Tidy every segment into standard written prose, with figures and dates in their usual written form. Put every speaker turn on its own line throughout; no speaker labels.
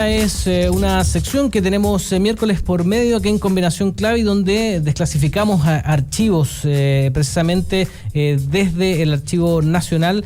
Es una sección que tenemos miércoles por medio aquí en Combinación Clave, donde desclasificamos archivos precisamente desde el Archivo Nacional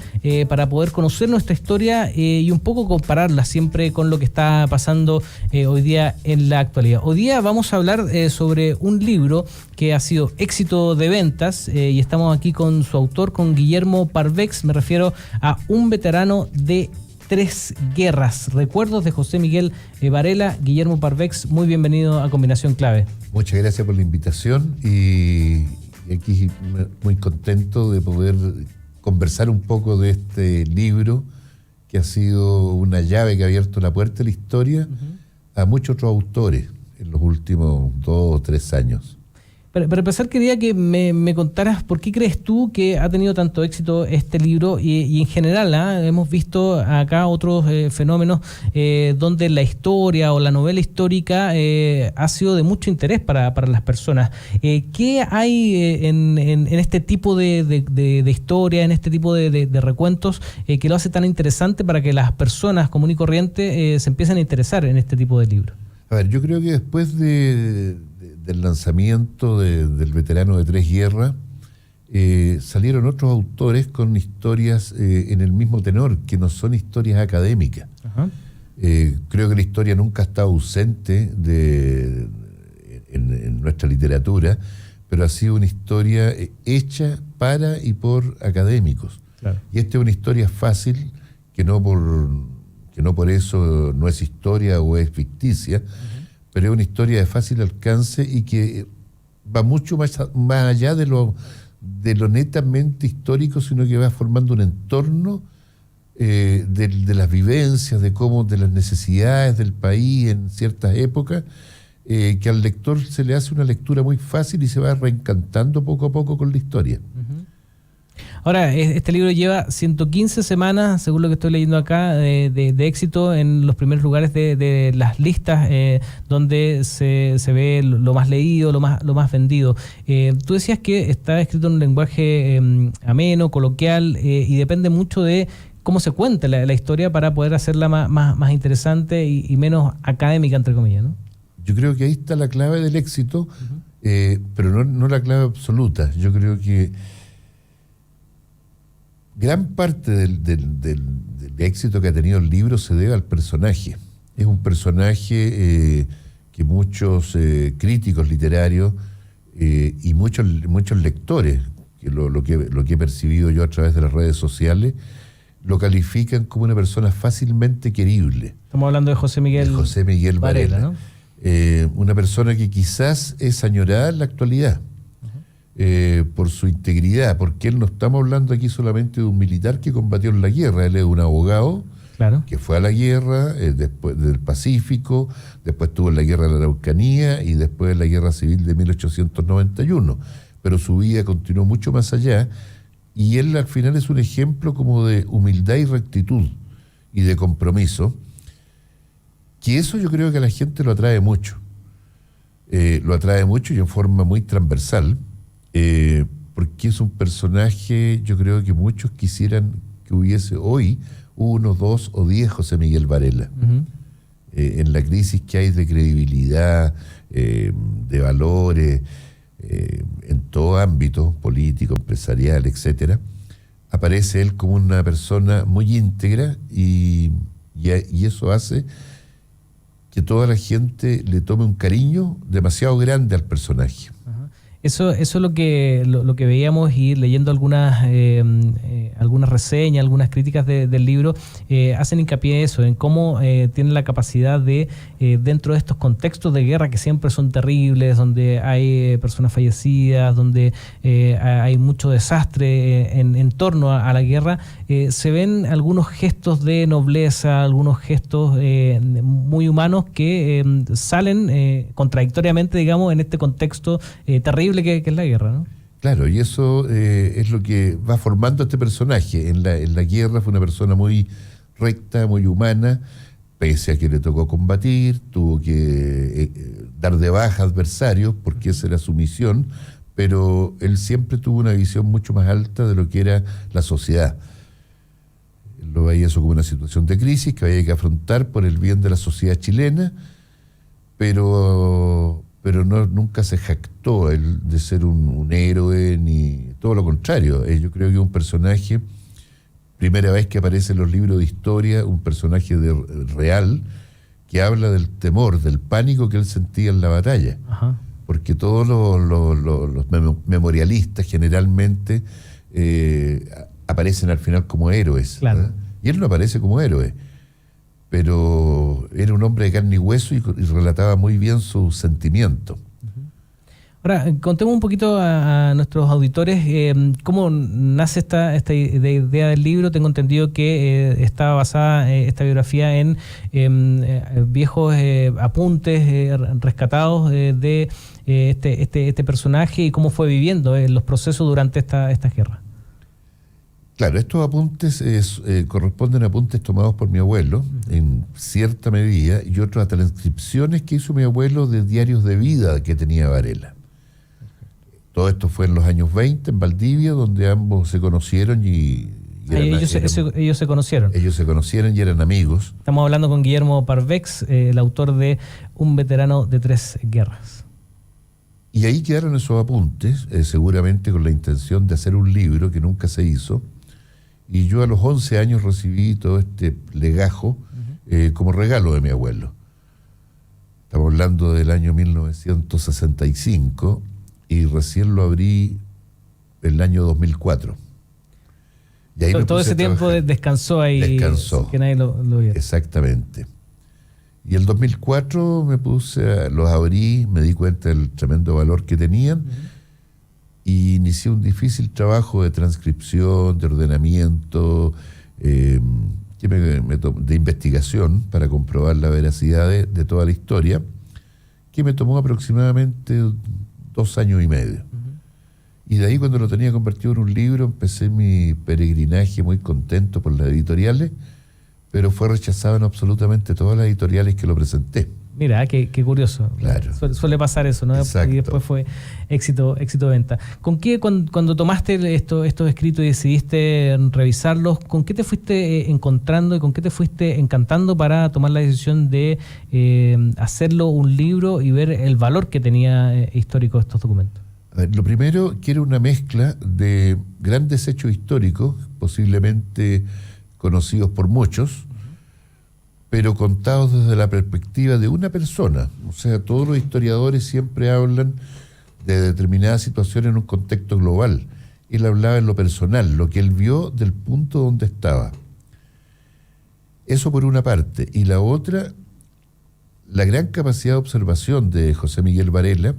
para poder conocer nuestra historia y un poco compararla siempre con lo que está pasando hoy día en la actualidad. Hoy día vamos a hablar sobre un libro que ha sido éxito de ventas y estamos aquí con su autor, con Guillermo Parvex. Me refiero a Un veterano de tres guerras, recuerdos de José Miguel Varela. Guillermo Parvex, muy bienvenido a Combinación Clave.
Muchas gracias por la invitación y aquí muy contento de poder conversar un poco de este libro que ha sido una llave que ha abierto la puerta de la historia a muchos otros autores en los últimos 2 o 3 años.
Para empezar, quería que me contaras por qué crees tú que ha tenido tanto éxito este libro y en general, hemos visto acá otros fenómenos donde la historia o la novela histórica ha sido de mucho interés para las personas. ¿Qué hay en este tipo de historia, en este tipo de recuentos que lo hace tan interesante para que las personas comunes y corrientes se empiecen a interesar en este tipo de libros?
A ver, yo creo que después del lanzamiento del veterano de tres guerras, salieron otros autores con historias en el mismo tenor, que no son historias académicas. Ajá. Creo que la historia nunca ha estado ausente en nuestra literatura, pero ha sido una historia hecha para y por académicos. Claro. Y esta es una historia fácil, que no por eso no es historia o es ficticia, pero es una historia de fácil alcance y que va mucho más allá de lo netamente histórico, sino que va formando un entorno de las vivencias, de las necesidades del país en ciertas épocas, que al lector se le hace una lectura muy fácil y se va reencantando poco a poco con la historia.
Ahora, este libro lleva 115 semanas, según lo que estoy leyendo acá, de éxito en los primeros lugares de las listas donde se ve lo más leído, lo más vendido. Tú decías que está escrito en un lenguaje ameno, coloquial, y depende mucho de cómo se cuenta la historia para poder hacerla más interesante y menos académica, entre comillas, ¿no?
Yo creo que ahí está la clave del éxito, pero no la clave absoluta. Yo creo que gran parte del éxito que ha tenido el libro se debe al personaje. Es un personaje que muchos críticos literarios y muchos lectores, que lo que he percibido yo a través de las redes sociales, lo califican como una persona fácilmente querible.
Estamos hablando de José Miguel
Varela,
¿no?
Una persona que quizás es añorada en la actualidad. Por su integridad, porque él no estamos hablando aquí solamente de un militar que combatió en la guerra, él es un abogado, claro, que fue a la guerra después del Pacífico, después estuvo en la guerra de la Araucanía y después en la guerra civil de 1891, pero su vida continuó mucho más allá y él al final es un ejemplo como de humildad y rectitud y de compromiso, que eso yo creo que a la gente lo atrae mucho y en forma muy transversal. Porque es un personaje, yo creo que muchos quisieran que hubiese hoy 1, 2 o 10 José Miguel Varela. En la crisis que hay de credibilidad, de valores, en todo ámbito, político, empresarial, etcétera, aparece él como una persona muy íntegra y eso hace que toda la gente le tome un cariño demasiado grande al personaje.
Eso es lo que veíamos y leyendo algunas reseñas, algunas críticas del libro, hacen hincapié en eso, en cómo tiene la capacidad de, dentro de estos contextos de guerra que siempre son terribles, donde hay personas fallecidas, donde hay mucho desastre en torno a la guerra, se ven algunos gestos de nobleza, algunos gestos muy humanos que salen contradictoriamente, digamos, en este contexto terrible que es la guerra, ¿no?
Claro, y eso es lo que va formando a este personaje. En la guerra fue una persona muy recta, muy humana, pese a que le tocó combatir, tuvo que dar de baja a adversarios, porque esa era su misión, pero él siempre tuvo una visión mucho más alta de lo que era la sociedad. lo veía eso como una situación de crisis que había que afrontar por el bien de la sociedad chilena, pero nunca se jactó él de ser un héroe, ni todo lo contrario. Yo creo que un personaje, primera vez que aparece en los libros de historia, un personaje real que habla del temor, del pánico que él sentía en la batalla.
Ajá.
Porque todos los memorialistas generalmente aparecen al final como héroes.
Claro.
Y él no aparece como héroe, pero era un hombre de carne y hueso y relataba muy bien sus sentimientos.
Ahora, contemos un poquito a nuestros auditores cómo nace esta idea del libro. Tengo entendido que estaba basada esta biografía en viejos apuntes rescatados de este personaje y cómo fue viviendo los procesos durante esta guerra.
Claro, estos apuntes corresponden a apuntes tomados por mi abuelo, en cierta medida, y otros a transcripciones que hizo mi abuelo de diarios de vida que tenía Varela. Todo esto fue en los años 20, en Valdivia, donde ambos se conocieron
ellos se conocieron.
Ellos se conocieron y eran amigos.
Estamos hablando con Guillermo Parvex, el autor de Un veterano de 3 guerras.
Y ahí quedaron esos apuntes, seguramente con la intención de hacer un libro que nunca se hizo. Y yo a los 11 años recibí todo este legajo como regalo de mi abuelo. Estamos hablando del año 1965 y recién lo abrí el año 2004. Y ahí
todo ese tiempo descansó ahí.
Descansó.
Que nadie lo viera.
Exactamente. Y el 2004 los abrí, me di cuenta del tremendo valor que tenían. Y inicié un difícil trabajo de transcripción, de ordenamiento, de investigación para comprobar la veracidad de toda la historia, que me tomó aproximadamente 2 años y medio. Y de ahí, cuando lo tenía convertido en un libro, empecé mi peregrinaje muy contento por las editoriales, pero fue rechazado en absolutamente todas las editoriales que lo presenté.
Mira, qué curioso.
Claro.
Suele pasar eso, ¿no?
Exacto.
Y después fue éxito de venta. ¿Con qué, cuando tomaste estos escritos y decidiste revisarlos, con qué te fuiste encontrando y con qué te fuiste encantando para tomar la decisión de hacerlo un libro y ver el valor que tenía histórico estos documentos?
A ver, lo primero, quiero una mezcla de grandes hechos históricos, posiblemente conocidos por muchos, pero contados desde la perspectiva de una persona. O sea, todos los historiadores siempre hablan de determinadas situaciones en un contexto global. Él hablaba en lo personal, lo que él vio del punto donde estaba. Eso por una parte. Y la otra, la gran capacidad de observación de José Miguel Varela,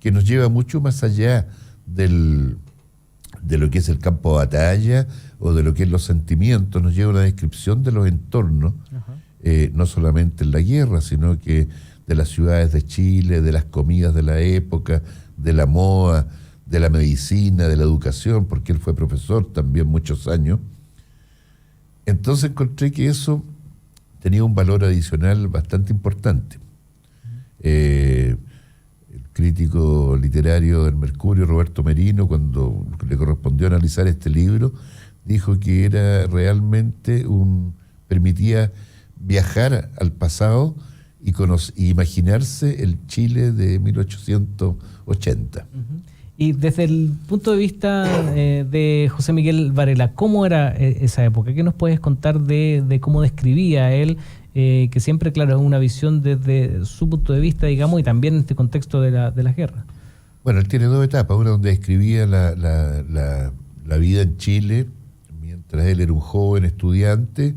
que nos lleva mucho más allá de lo que es el campo de batalla o de lo que es los sentimientos, nos lleva a una descripción de los entornos. No solamente en la guerra, sino que de las ciudades de Chile, de las comidas de la época, de la moda, de la medicina, de la educación, porque él fue profesor también muchos años. Entonces encontré que eso tenía un valor adicional bastante importante. El crítico literario del Mercurio, Roberto Merino, cuando le correspondió analizar este libro, dijo que era realmente permitía viajar al pasado y imaginarse el Chile de 1880.
Y desde el punto de vista de José Miguel Varela, ¿cómo era esa época? ¿Qué nos puedes contar de cómo describía él? Que siempre, claro, es una visión desde su punto de vista, digamos, y también en este contexto de la guerra.
Bueno, él tiene 2 etapas, una donde describía la vida en Chile, mientras él era un joven estudiante.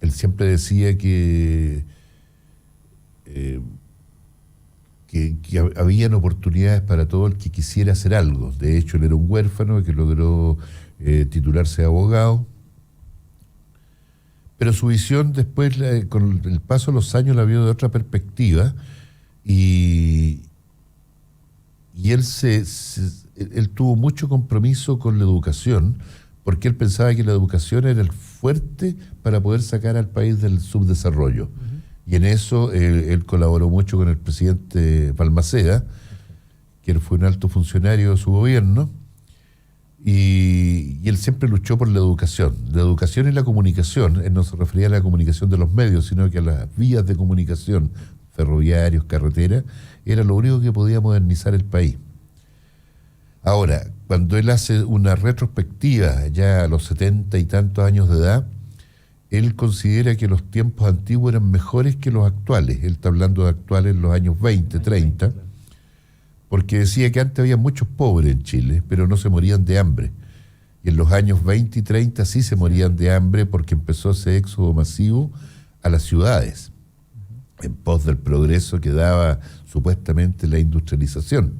Él siempre decía que habían oportunidades para todo el que quisiera hacer algo. De hecho, él era un huérfano que logró titularse de abogado. Pero su visión después, con el paso de los años, la vio de otra perspectiva. Y él tuvo mucho compromiso con la educación, porque él pensaba que la educación era el fuerte para poder sacar al país del subdesarrollo. Y en eso él colaboró mucho con el presidente Balmaceda, que él fue un alto funcionario de su gobierno, Y él siempre luchó por la educación y la comunicación. Él no se refería a la comunicación de los medios, sino que a las vías de comunicación, ferroviarios, carreteras, era lo único que podía modernizar el país. Ahora, cuando él hace una retrospectiva ya a los 70 y tantos años de edad, él considera que los tiempos antiguos eran mejores que los actuales. Él está hablando de actuales en los años 20, 30, porque decía que antes había muchos pobres en Chile, pero no se morían de hambre. Y en los años 20 y 30 sí se morían de hambre porque empezó ese éxodo masivo a las ciudades, en pos del progreso que daba supuestamente la industrialización,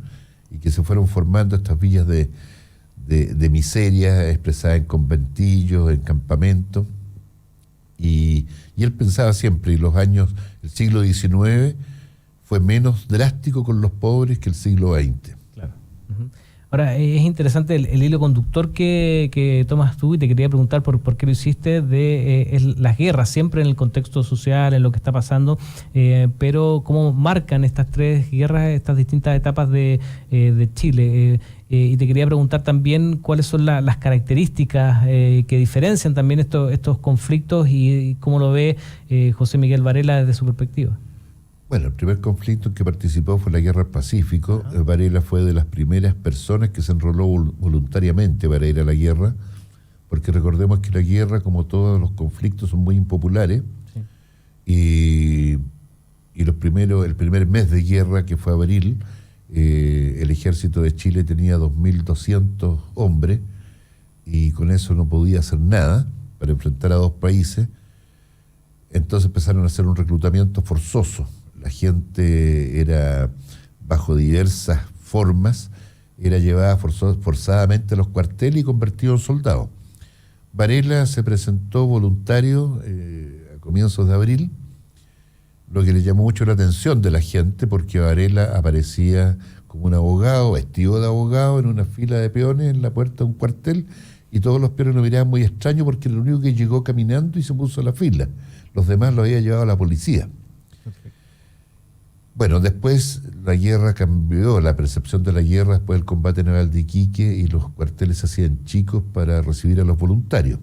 y que se fueron formando estas villas de miseria expresadas en conventillos, en campamentos. Y él pensaba siempre, y el siglo XIX fue menos drástico con los pobres que el siglo XX.
Claro. Uh-huh. Ahora, es interesante el hilo conductor que tomas tú, y te quería preguntar por qué lo hiciste, de las guerras, siempre en el contexto social, en lo que está pasando, pero cómo marcan estas tres guerras, estas distintas etapas de Chile. Y te quería preguntar también cuáles son las características que diferencian también estos conflictos y cómo lo ve José Miguel Varela desde su perspectiva.
Bueno, el primer conflicto en que participó fue la Guerra del Pacífico. Uh-huh. Varela fue de las primeras personas que se enroló voluntariamente para ir a la guerra, porque recordemos que la guerra, como todos los conflictos, son muy impopulares. Sí. Y el primer mes de guerra, que fue abril, el ejército de Chile tenía 2.200 hombres, y con eso no podía hacer nada para enfrentar a dos países. Entonces empezaron a hacer un reclutamiento forzoso. La gente era, bajo diversas formas, era llevada forzadamente a los cuarteles y convertida en soldado. Varela se presentó voluntario a comienzos de abril, lo que le llamó mucho la atención de la gente, porque Varela aparecía como un abogado, vestido de abogado, en una fila de peones en la puerta de un cuartel, y todos los peones lo miraban muy extraño porque era el único que llegó caminando y se puso a la fila. Los demás lo había llevado a la policía. Bueno, después la guerra cambió, la percepción de la guerra después del combate naval de Iquique, y los cuarteles se hacían chicos para recibir a los voluntarios.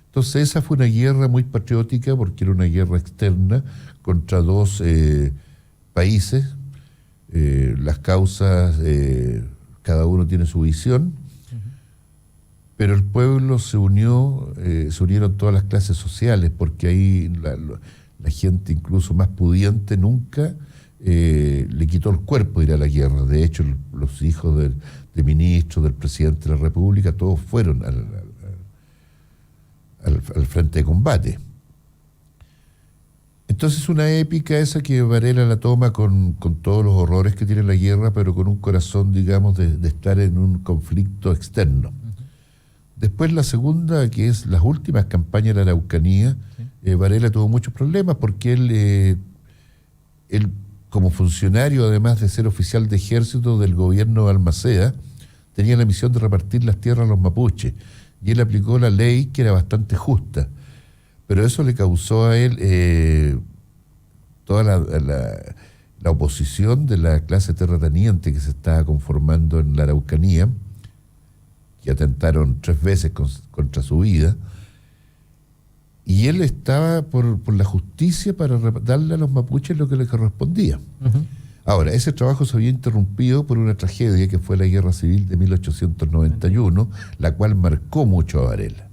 Entonces esa fue una guerra muy patriótica, porque era una guerra externa contra dos países. Las causas, cada uno tiene su visión, pero el pueblo se unió, se unieron todas las clases sociales, porque ahí la gente incluso más pudiente nunca le quitó el cuerpo ir a la guerra. De hecho, los hijos de ministros, del presidente de la República, todos fueron al frente de combate. Entonces una épica esa que Varela la toma con todos los horrores que tiene la guerra, pero con un corazón, digamos, de estar en un conflicto externo. Después la segunda, que es las últimas campañas de la Araucanía, sí. Varela tuvo muchos problemas porque él, como funcionario, además de ser oficial de ejército del gobierno de Balmaceda, tenía la misión de repartir las tierras a los mapuches, y él aplicó la ley que era bastante justa, pero eso le causó a él toda la oposición de la clase terrateniente que se estaba conformando en la Araucanía, que atentaron 3 veces contra su vida, y él estaba por la justicia para darle a los mapuches lo que les correspondía. Uh-huh. Ahora, ese trabajo se había interrumpido por una tragedia que fue la Guerra Civil de 1891, la cual marcó mucho a Varela.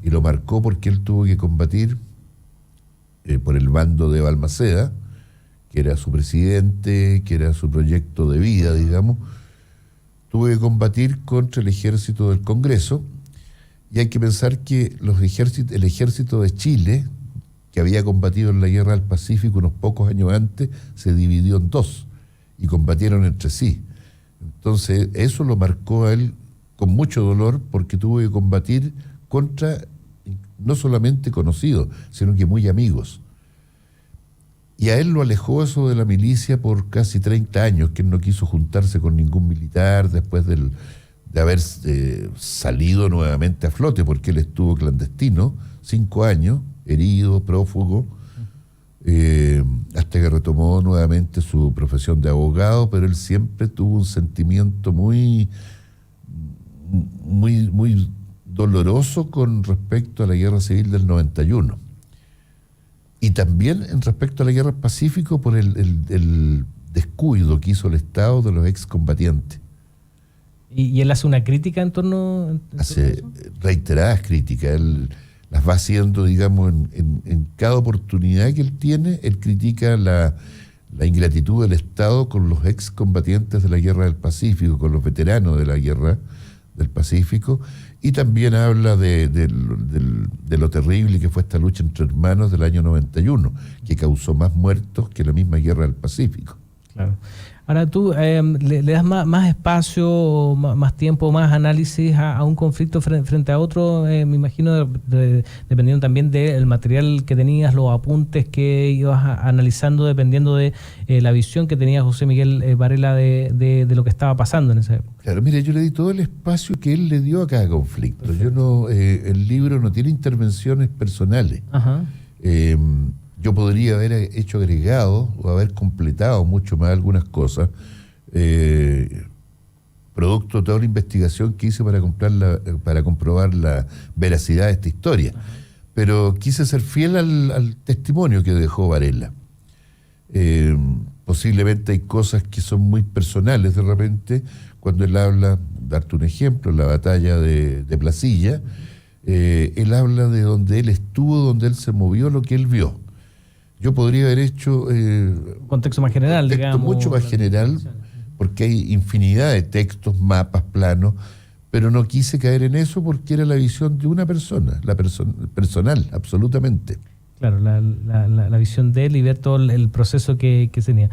Y lo marcó porque él tuvo que combatir por el bando de Balmaceda, que era su presidente, que era su proyecto de vida, digamos. Tuvo que combatir contra el ejército del Congreso, y hay que pensar que el ejército de Chile, que había combatido en la Guerra del Pacífico unos pocos años antes, se dividió en 2 y combatieron entre sí. Entonces eso lo marcó a él con mucho dolor, porque tuvo que combatir contra no solamente conocidos, sino que muy amigos. Y a él lo alejó eso de la milicia por casi 30 años, que él no quiso juntarse con ningún militar después de haber salido nuevamente a flote, porque él estuvo clandestino 5 años, herido, prófugo, hasta que retomó nuevamente su profesión de abogado, pero él siempre tuvo un sentimiento muy muy doloroso con respecto a la Guerra Civil del 91. Y también en respecto a la Guerra del Pacífico por el descuido que hizo el Estado de los excombatientes.
¿Y él hace una crítica en torno
Hace
a eso?
reiteradas críticas. Él las va haciendo, digamos, en cada oportunidad que él tiene. Él critica la ingratitud del Estado con los excombatientes de la Guerra del Pacífico, con los veteranos de la Guerra del Pacífico, y también habla de lo terrible que fue esta lucha entre hermanos del año 91, que causó más muertos que la misma Guerra del Pacífico.
Claro. Ahora tú le das más espacio, más tiempo, más análisis a un conflicto frente a otro, me imagino, dependiendo también del material que tenías, los apuntes que ibas analizando, dependiendo de la visión que tenía José Miguel Varela de lo que estaba pasando en esa época.
Claro, mire, yo le di todo el espacio que él le dio a cada conflicto. Perfecto. El libro no tiene intervenciones personales.
Ajá.
Yo podría haber hecho agregado o haber completado mucho más algunas cosas, producto de toda una investigación que hice para comprobar la veracidad de esta historia. Ajá. Pero quise ser fiel al testimonio que dejó Varela. Posiblemente hay cosas que son muy personales de repente, cuando él habla, darte un ejemplo, la batalla de Placilla, él habla de donde él estuvo, donde él se movió, lo que él vio. Yo podría haber hecho
un contexto más general, digamos.
Mucho más general, porque hay infinidad de textos, mapas, planos, pero no quise caer en eso porque era la visión de una persona, personal, absolutamente.
Claro, la visión de él y ver todo el proceso que tenía.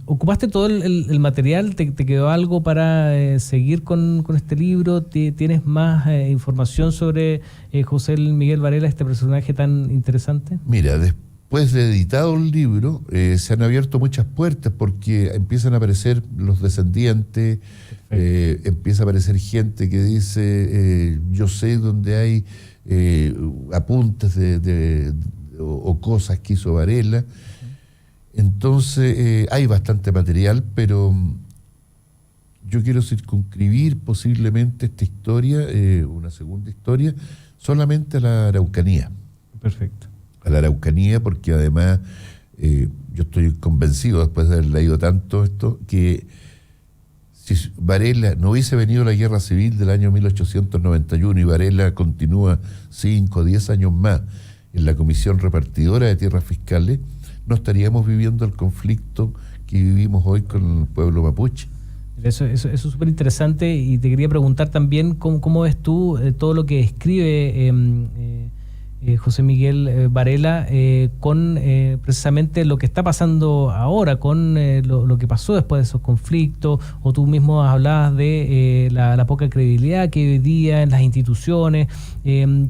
¿Ocupaste todo el material? ¿Te quedó algo para seguir con este libro? ¿Tienes más información sobre José Miguel Varela, este personaje tan interesante?
Mira, después de editado el libro, se han abierto muchas puertas porque empiezan a aparecer los descendientes, empieza a aparecer gente que dice, yo sé dónde hay apuntes o cosas que hizo Varela. Entonces hay bastante material, pero yo quiero circunscribir posiblemente esta historia, una segunda historia, solamente a la Araucanía.
Perfecto.
A la Araucanía, porque además yo estoy convencido, después de haber leído tanto esto, que si Varela no hubiese venido la Guerra Civil del año 1891 y Varela continúa 5 o 10 años más en la Comisión Repartidora de Tierras Fiscales, no estaríamos viviendo el conflicto que vivimos hoy con el pueblo mapuche.
Eso es súper interesante, y te quería preguntar también cómo ves tú todo lo que escribe José Miguel Varela con precisamente lo que está pasando ahora, con lo que pasó después de esos conflictos, o tú mismo hablabas de la poca credibilidad que hoy día en las instituciones.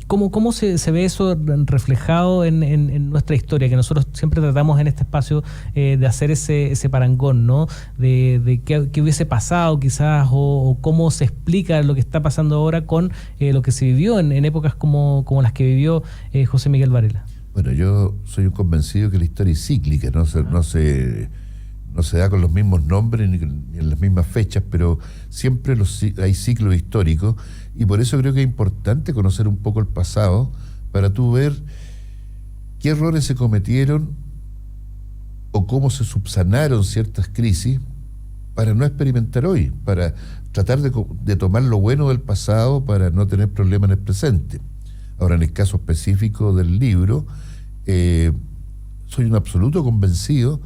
¿Cómo se ve eso reflejado en nuestra historia? Que nosotros siempre tratamos en este espacio de hacer ese parangón, ¿no? De qué hubiese pasado quizás, o cómo se explica lo que está pasando ahora con lo que se vivió en épocas como las que vivió José Miguel Varela.
Bueno, yo soy un convencido que la historia es cíclica, no se da con los mismos nombres ni en las mismas fechas, pero siempre hay ciclos históricos, y por eso creo que es importante conocer un poco el pasado para tú ver qué errores se cometieron o cómo se subsanaron ciertas crisis para no experimentar hoy, para tratar de tomar lo bueno del pasado para no tener problemas en el presente. Ahora, en el caso específico del libro, soy un absoluto convencido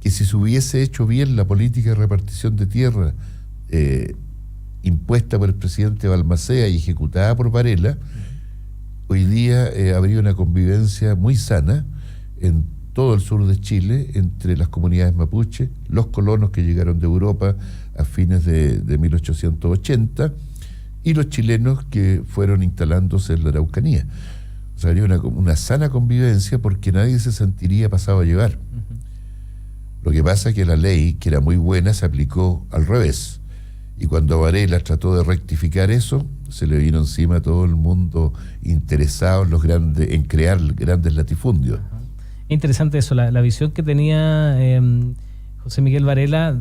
que si se hubiese hecho bien la política de repartición de tierra impuesta por el presidente Balmaceda y ejecutada por Varela, hoy día habría una convivencia muy sana en todo el sur de Chile entre las comunidades mapuche, los colonos que llegaron de Europa a fines de 1880, y los chilenos que fueron instalándose en la Araucanía. O sea, habría una sana convivencia porque nadie se sentiría pasado a llevar. Uh-huh. Lo que pasa es que la ley, que era muy buena, se aplicó al revés. Y cuando Varela trató de rectificar eso, se le vino encima a todo el mundo interesado en crear grandes latifundios.
Uh-huh. Interesante eso, la visión que tenía José Miguel Varela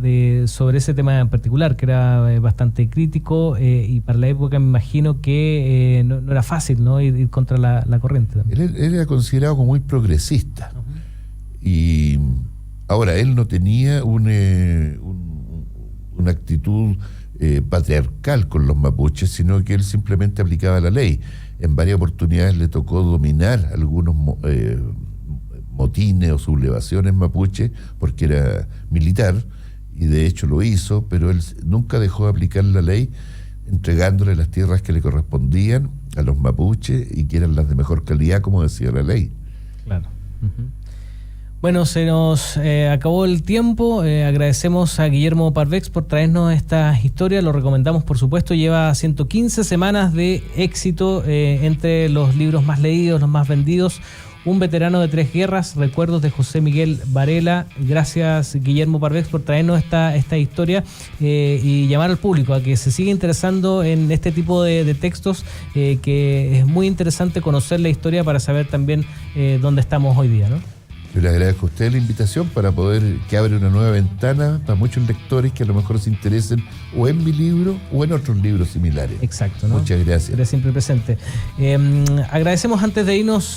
sobre ese tema en particular, que era bastante crítico y para la época me imagino que no era fácil, ¿no? Ir contra la corriente.
Él era considerado como muy progresista. Y ahora, él no tenía una actitud patriarcal con los mapuches, sino que él simplemente aplicaba la ley. En varias oportunidades le tocó dominar algunos motines o sublevaciones mapuche, porque era militar, y de hecho lo hizo, pero él nunca dejó de aplicar la ley, entregándole las tierras que le correspondían a los mapuches y que eran las de mejor calidad, como decía la ley.
Claro. Bueno, se nos acabó el tiempo. Agradecemos a Guillermo Parvex por traernos esta historia. Lo recomendamos, por supuesto. Lleva 115 semanas de éxito entre los libros más leídos, los más vendidos. Un veterano de 3 guerras, recuerdos de José Miguel Varela. Gracias, Guillermo Parvex, por traernos esta historia y llamar al público a que se siga interesando en este tipo de textos, que es muy interesante conocer la historia para saber también dónde estamos hoy día, ¿no?
Yo le agradezco a usted la invitación para poder, que abre una nueva ventana para muchos lectores que a lo mejor se interesen o en mi libro o en otros libros similares.
Exacto, ¿no?
Muchas gracias.
Eres siempre presente. Agradecemos, antes de irnos,